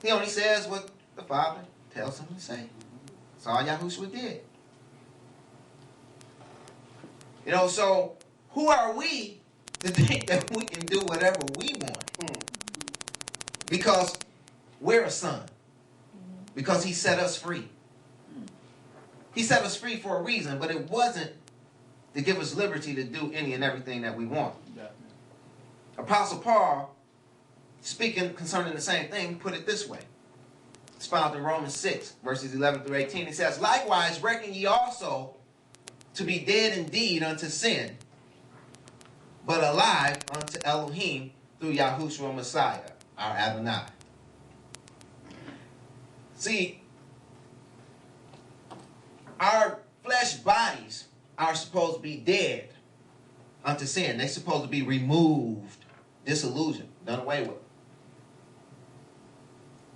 He only says what the Father tells him to say. That's all Yahushua did. You know, so who are we to think that we can do whatever we want? Because we're a son. Because he set us free. He set us free for a reason, but it wasn't to give us liberty to do any and everything that we want. Apostle Paul, speaking concerning the same thing, put it this way. It's found in Romans 6, verses 11 through 18. He says, likewise, reckon ye also to be dead indeed unto sin, but alive unto Elohim through Yahushua Messiah, our Adonai. See, our flesh bodies are supposed to be dead unto sin. They're supposed to be removed, disillusioned, done away with.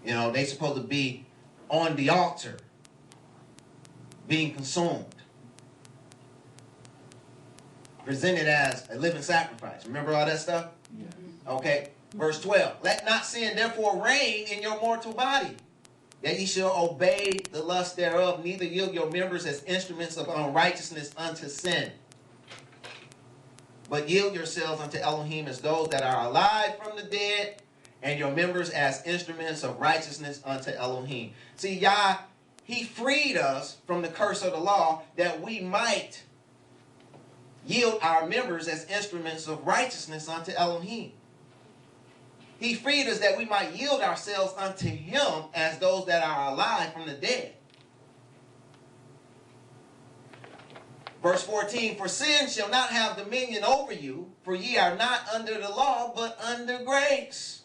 You know, they're supposed to be on the altar, being consumed, presented as a living sacrifice. Remember all that stuff? Yeah. Okay. Verse 12. Let not sin therefore reign in your mortal body, that ye shall obey the lust thereof, neither yield your members as instruments of unrighteousness unto sin, but yield yourselves unto Elohim as those that are alive from the dead, and your members as instruments of righteousness unto Elohim. See, Yah, he freed us from the curse of the law that we might yield our members as instruments of righteousness unto Elohim. He freed us that we might yield ourselves unto him as those that are alive from the dead. Verse 14, for sin shall not have dominion over you, for ye are not under the law, but under grace.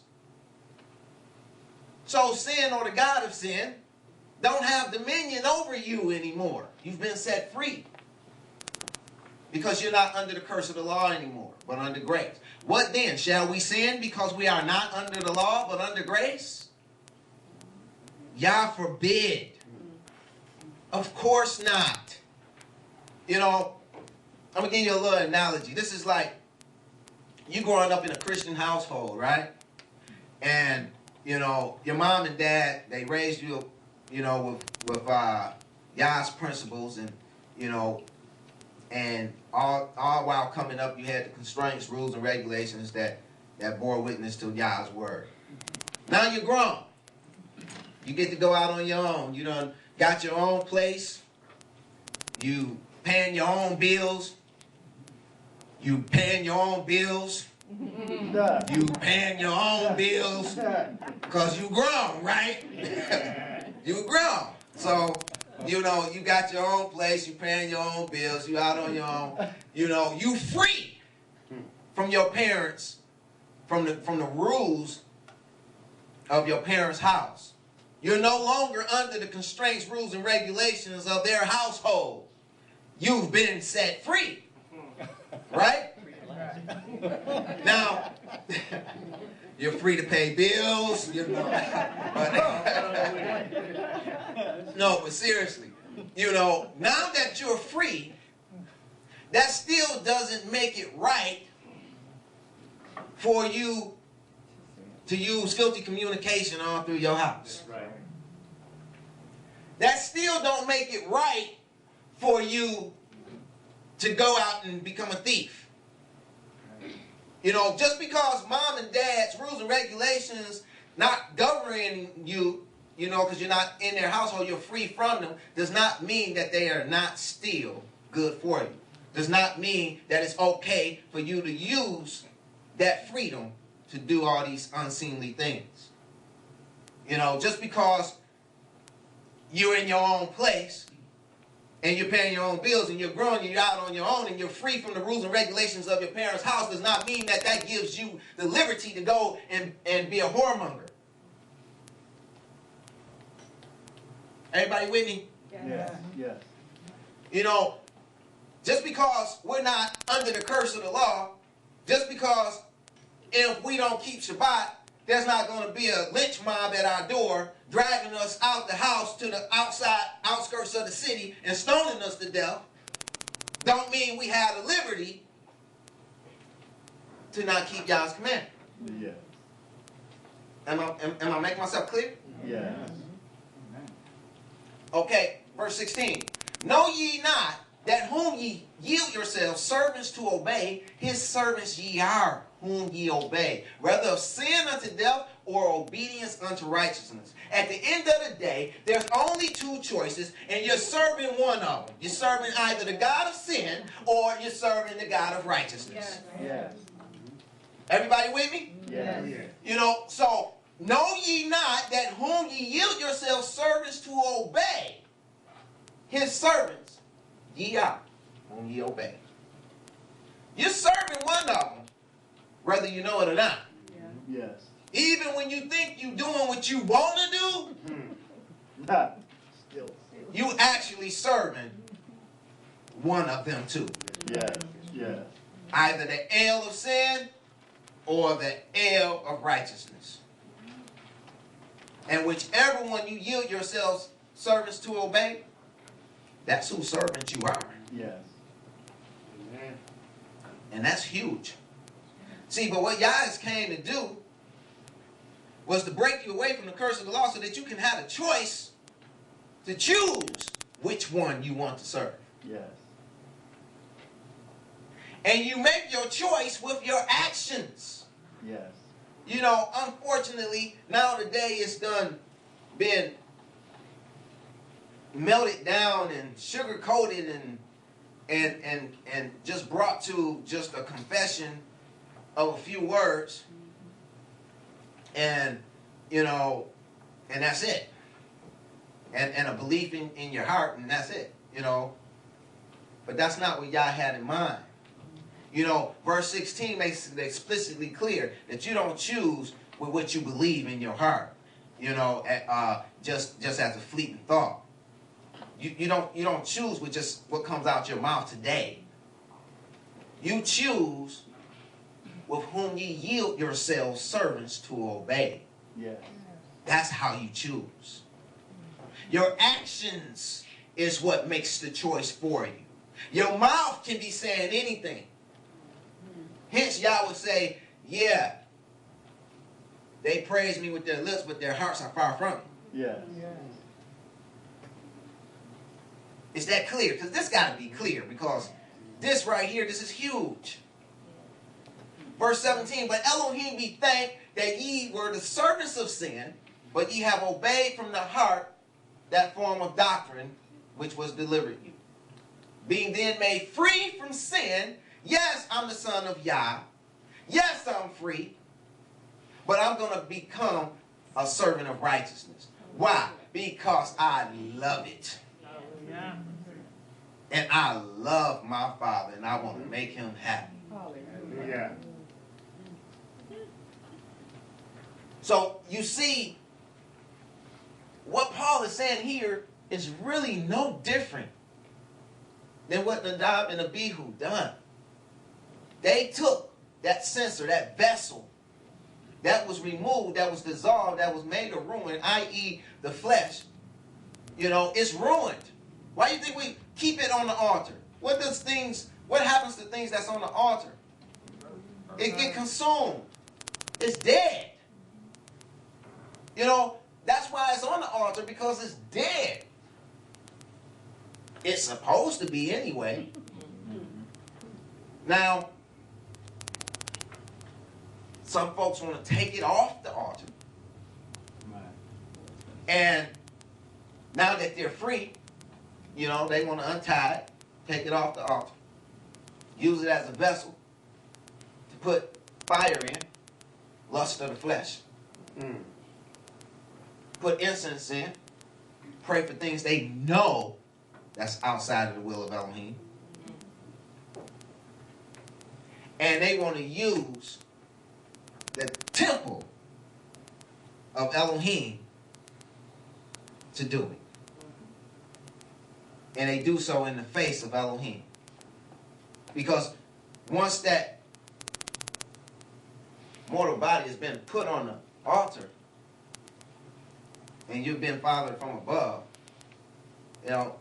So sin, or the God of sin, don't have dominion over you anymore. You've been set free. Because you're not under the curse of the law anymore, but under grace. What then? Shall we sin because we are not under the law, but under grace? Yah forbid. Of course not. You know, I'm going to give you a little analogy. This is like you growing up in a Christian household, right? And, you know, your mom and dad, they raised you, you know, with Yah's principles, and, you know, and all while coming up, you had the constraints, rules, and regulations that bore witness to Yah's word. Now you're grown. You get to go out on your own. You done got your own place. You paying your own bills. You paying your own bills. You paying your own bills. Because you grown, right? You grown. So, you know, you got your own place, you paying your own bills, you out on your own. You know, you free from your parents, from the rules of your parents' house. You're no longer under the constraints, rules, and regulations of their household. You've been set free. Right? Now, you're free to pay bills, you know. No, but seriously, you know, now that you're free, that still doesn't make it right for you to use filthy communication all through your house. Right. That still don't make it right for you to go out and become a thief. You know, just because mom and dad's rules and regulations not governing you, you know, because you're not in their household, you're free from them, does not mean that they are not still good for you. Does not mean that it's okay for you to use that freedom to do all these unseemly things. You know, just because you're in your own place and you're paying your own bills and you're grown and you're out on your own and you're free from the rules and regulations of your parents' house does not mean that that gives you the liberty to go and be a whoremonger. Everybody with me? Yes. Yes. You know, just because we're not under the curse of the law, just because if we don't keep Shabbat, there's not going to be a lynch mob at our door dragging us out the house to the outskirts of the city and stoning us to death, don't mean we have the liberty to not keep God's commandment. Yeah. Am I making myself clear? Yes. Okay, verse 16. Know ye not that whom ye yield yourselves servants to obey, his servants ye are, whom ye obey, whether of sin unto death or obedience unto righteousness. At the end of the day, there's only two choices, and you're serving one of them. You're serving either the God of sin or you're serving the God of righteousness. Yes. Everybody with me? Yes. You know, so know ye not that whom ye yield yourselves servants to obey, his servants ye are, whom ye obey. You're serving one of them, whether you know it or not. Yes. Even when you think you're doing what you want to do, Still. you actually serving one of them too. Yes. Yes. Either the ale of sin or the ale of righteousness. And whichever one you yield yourselves servants to obey, that's whose servant you are. Yes. And that's huge. See, but what Yahweh came to do was to break you away from the curse of the law so that you can have a choice to choose which one you want to serve. Yes. And you make your choice with your actions. Yes. You know, unfortunately, now today it's been melted down and sugar coated and just brought to just a confession of a few words, and you know, and that's it, and a belief in your heart, and that's it, you know. But that's not what Yah had in mind. You know, verse 16 makes it explicitly clear that you don't choose with what you believe in your heart, you know, just as a fleeting thought. You don't choose with just what comes out your mouth today. You choose with whom ye yield yourselves servants to obey. Yes. That's how you choose. Your actions is what makes the choice for you. Your mouth can be saying anything. Hence, Yah would say, yeah, they praise me with their lips, but their hearts are far from me. Yes. Is that clear? Because this got to be clear, because this right here, this is huge. Verse 17, but Elohim be thanked that ye were the servants of sin, but ye have obeyed from the heart that form of doctrine which was delivered you. Being then made free from sin, yes, I'm the son of Yah. Yes, I'm free. But I'm going to become a servant of righteousness. Why? Because I love it. And I love my Father, and I want to make him happy. Yeah. So you see, what Paul is saying here is really no different than what Nadab and Abihu done. They took that censer, that vessel that was removed, that was dissolved, that was made a ruin, i.e. the flesh. You know, it's ruined. Why do you think we keep it on the altar? What happens to things that's on the altar? It get consumed. It's dead. You know, that's why it's on the altar, because it's dead. It's supposed to be anyway. Now, some folks want to take it off the altar. And now that they're free, you know, they want to untie it, take it off the altar, use it as a vessel to put fire in, lust of the flesh. Put incense in, pray for things they know that's outside of the will of Elohim. And they want to use the temple of Elohim to do it. And they do so in the face of Elohim. Because once that mortal body has been put on the altar, and you've been fathered from above, you know,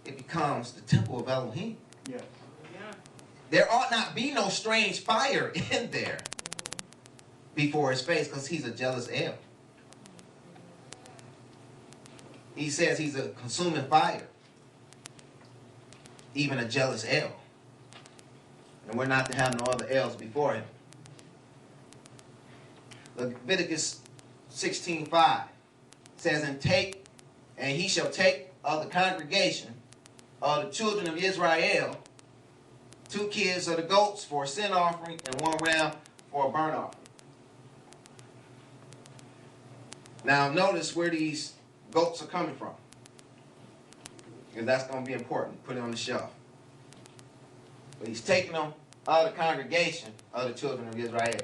it becomes the temple of Elohim. Yes. There ought not be no strange fire in there. before his face because he's a jealous El. He says he's a consuming fire, even a jealous El. And we're not to have no other Els before him. Leviticus 16:5 says, and he shall take of the congregation of the children of Israel 2 kids of the goats for a sin offering and 1 ram for a burnt offering. Now notice where these goats are coming from, because that's going to be important. Put it on the shelf. But he's taking them out of the congregation of the children of Israel.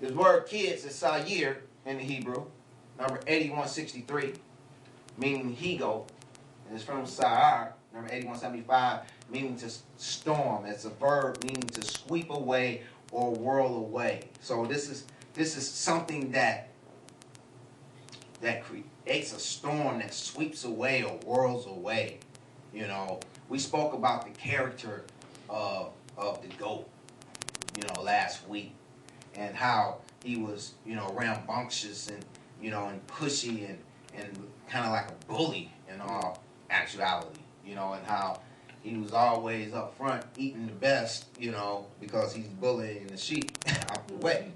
This word kids is sayir in the Hebrew, number 8163, meaning he-goat. And it's from sayir, number 8175, meaning to storm. It's a verb meaning to sweep away or whirl away. So this is something that creates a storm that sweeps away or whirls away. You know, we spoke about the character of the goat, last week, and how he was, rambunctious and, and pushy and kind of like a bully in all actuality, and how he was always up front eating the best, because he's bullying the sheep out the way.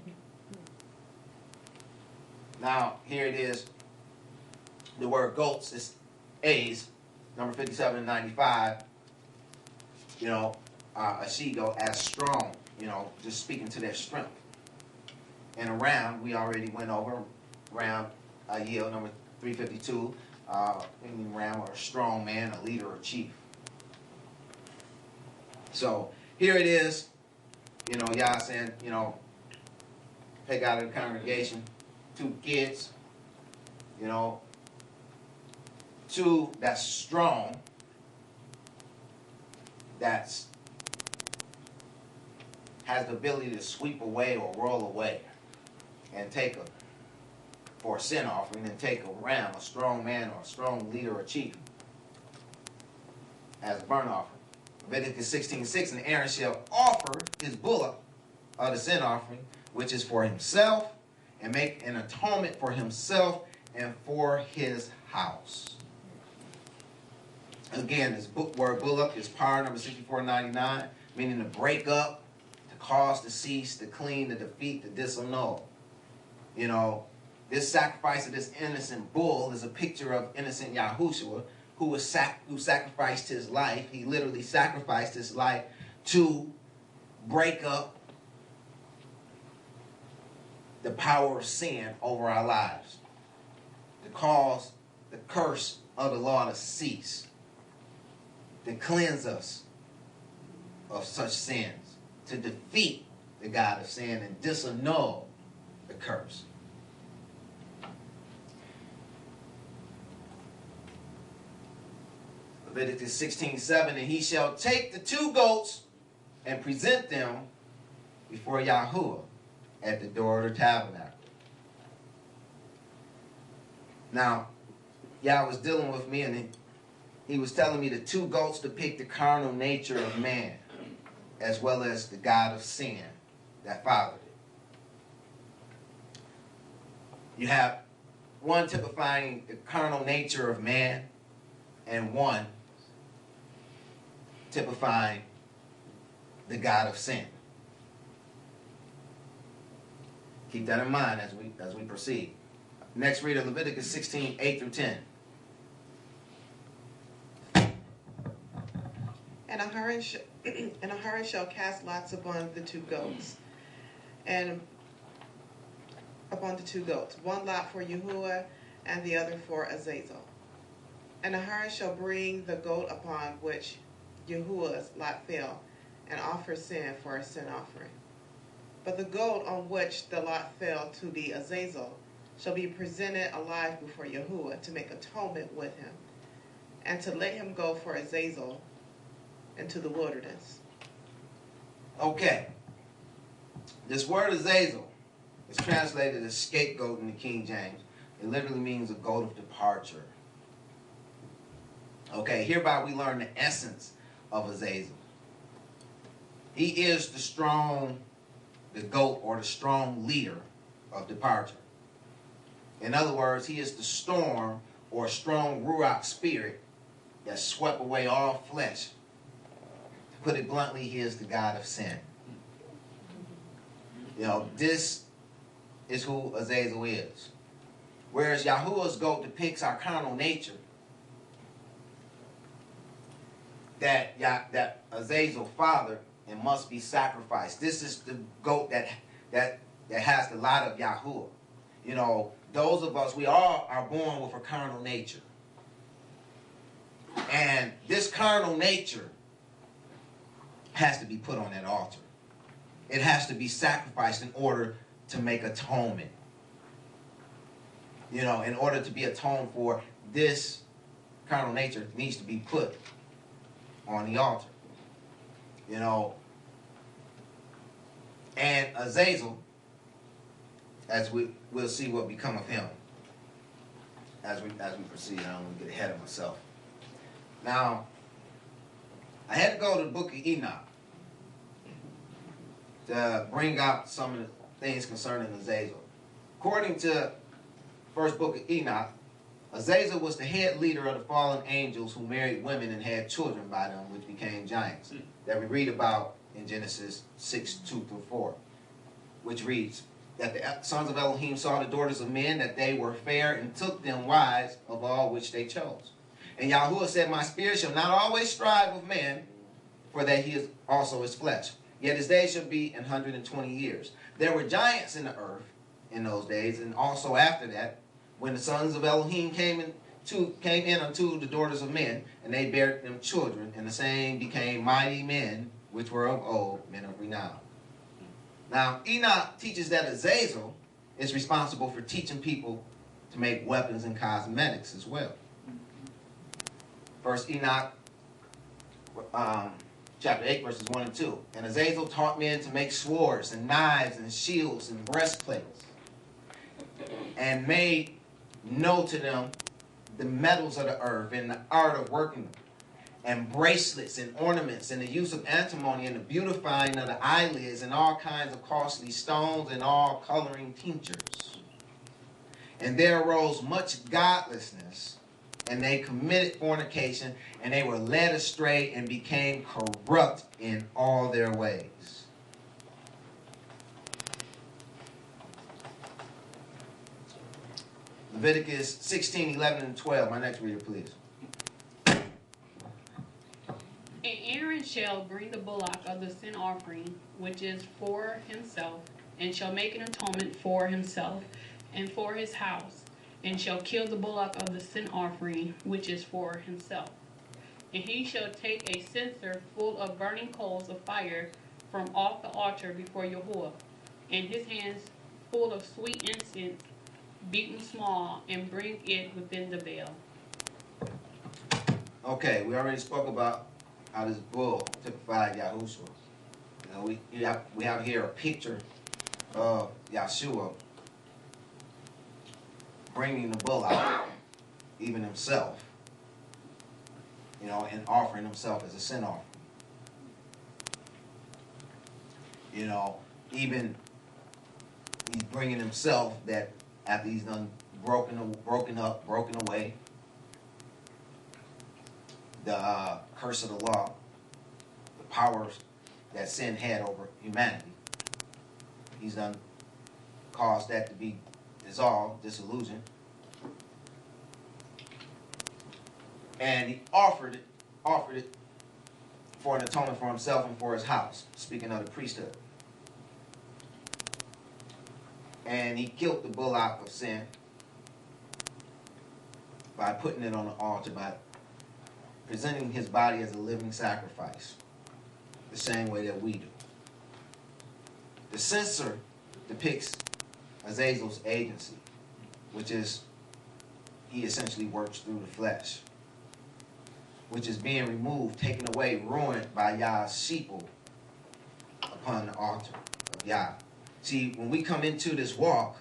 Now, here it is. The word goats is A's, number 5795, a she-goat as strong, just speaking to their strength. And a ram, we already went over, ram, a yield, number 352, meaning ram or a strong man, a leader or chief. So here it is, Yah saying, take out of the congregation 2 kids, 2 that's strong, has the ability to sweep away or roll away, and for a sin offering, and take a ram, a strong man or a strong leader or chief, as a burnt offering. Leviticus 16:6, and Aaron shall offer his bullock of the sin offering, which is for himself, and make an atonement for himself and for his house. Again, this word bullock is par number 6499, meaning to break up, to cause to cease, to clean, to defeat, to disannul. This sacrifice of this innocent bull is a picture of innocent Yahushua, who sacrificed his life. He literally sacrificed his life to break up the power of sin over our lives, to cause the curse of the law to cease, to cleanse us of such sins, to defeat the God of sin and disannul the curse. Leviticus 16:7, and he shall take the 2 goats and present them before Yahuwah at the door of the tabernacle. Now, Yah was dealing with me, and he was telling me the 2 goats depict the carnal nature of man, as well as the God of sin that followed it. You have one typifying the carnal nature of man, and one typifying the God of sin. Keep that in mind as we proceed. Next reader, Leviticus 16:8-10. And a Aharon shall cast lots upon the 2 goats, and upon the 2 goats, 1 lot for Yahuwah, and the other for Azazel. And Aharon shall bring the goat upon which Yahuwah's lot fell, and offer sin for a sin offering. But the goat on which the lot fell to be Azazel shall be presented alive before Yahuwah to make atonement with him, and to let him go for Azazel into the wilderness. Okay. This word Azazel is translated as scapegoat in the King James. It literally means a goat of departure. Okay, hereby we learn the essence of Azazel. He is the strong the goat or the strong leader of departure. In other words, he is the storm or strong ruach spirit that swept away all flesh. To put it bluntly, he is the God of sin. You know, this is who Azazel is. Whereas Yahuwah's goat depicts our carnal nature, that Azazel fathered and must be sacrificed. This is the goat that has the light of Yahuwah. You know, those of us, we all are born with a carnal nature. And this carnal nature has to be put on that altar. It has to be sacrificed in order to make atonement. You know, in order to be atoned for, this carnal nature needs to be put on the altar. You know, and Azazel, as we'll see what become of him as we proceed. I don't want to get ahead of myself. Now, I had to go to the book of Enoch to bring out some of the things concerning Azazel. According to first book of Enoch, Azazel was the head leader of the fallen angels who married women and had children by them, which became giants, that we read about in Genesis 6:2-4, which reads that the sons of Elohim saw the daughters of men, that they were fair, and took them wives of all which they chose. And Yahuwah said, my spirit shall not always strive with man, for that he is also his flesh. Yet his days shall be 120 years. There were giants in the earth in those days, and also after that, when the sons of Elohim came in unto the daughters of men, and they bare them children, and the same became mighty men, which were of old, men of renown. Now, Enoch teaches that Azazel is responsible for teaching people to make weapons and cosmetics as well. First Enoch, chapter 8, verses 1 and 2. And Azazel taught men to make swords and knives and shields and breastplates, and made known to them the metals of the earth and the art of working them, and bracelets and ornaments, and the use of antimony and the beautifying of the eyelids, and all kinds of costly stones and all coloring tinctures. And there arose much godlessness, and they committed fornication, and they were led astray and became corrupt in all their ways. Leviticus 16, 11, and 12. My next reader, please. And Aaron shall bring the bullock of the sin offering, which is for himself, and shall make an atonement for himself and for his house, and shall kill the bullock of the sin offering, which is for himself. And he shall take a censer full of burning coals of fire from off the altar before Yahuwah, and his hands full of sweet incense, beaten small, and bring it within the veil. Okay, we already spoke about how this bull typified Yahushua. You know, we have here a picture of Yahshua bringing the bull out, even himself, you know, and offering himself as a sin offering. You know, even he's bringing himself that after he's done broken away the curse of the law, the powers that sin had over humanity. He's done caused that to be dissolved, disillusioned. And he offered it for an atonement for himself and for his house, speaking of the priesthood. And he killed the bullock of sin by putting it on the altar, by presenting his body as a living sacrifice, the same way that we do. The censer depicts Azazel's agency, which is he essentially works through the flesh, which is being removed, taken away, ruined by Yah's sheeple upon the altar of Yah. See, when we come into this walk,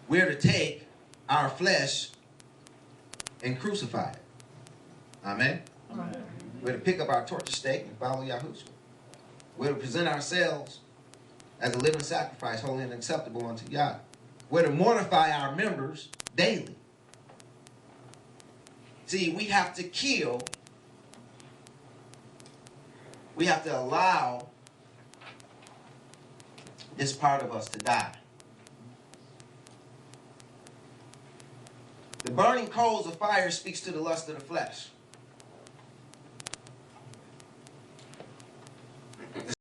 we're to take our flesh and crucify it. Amen? We're to pick up our torture stake and follow Yahushua. We're to present ourselves as a living sacrifice, holy and acceptable unto God. We're to mortify our members daily. See, we have to kill. We have to allow this part of us to die. The burning coals of fire speaks to the lust of the flesh.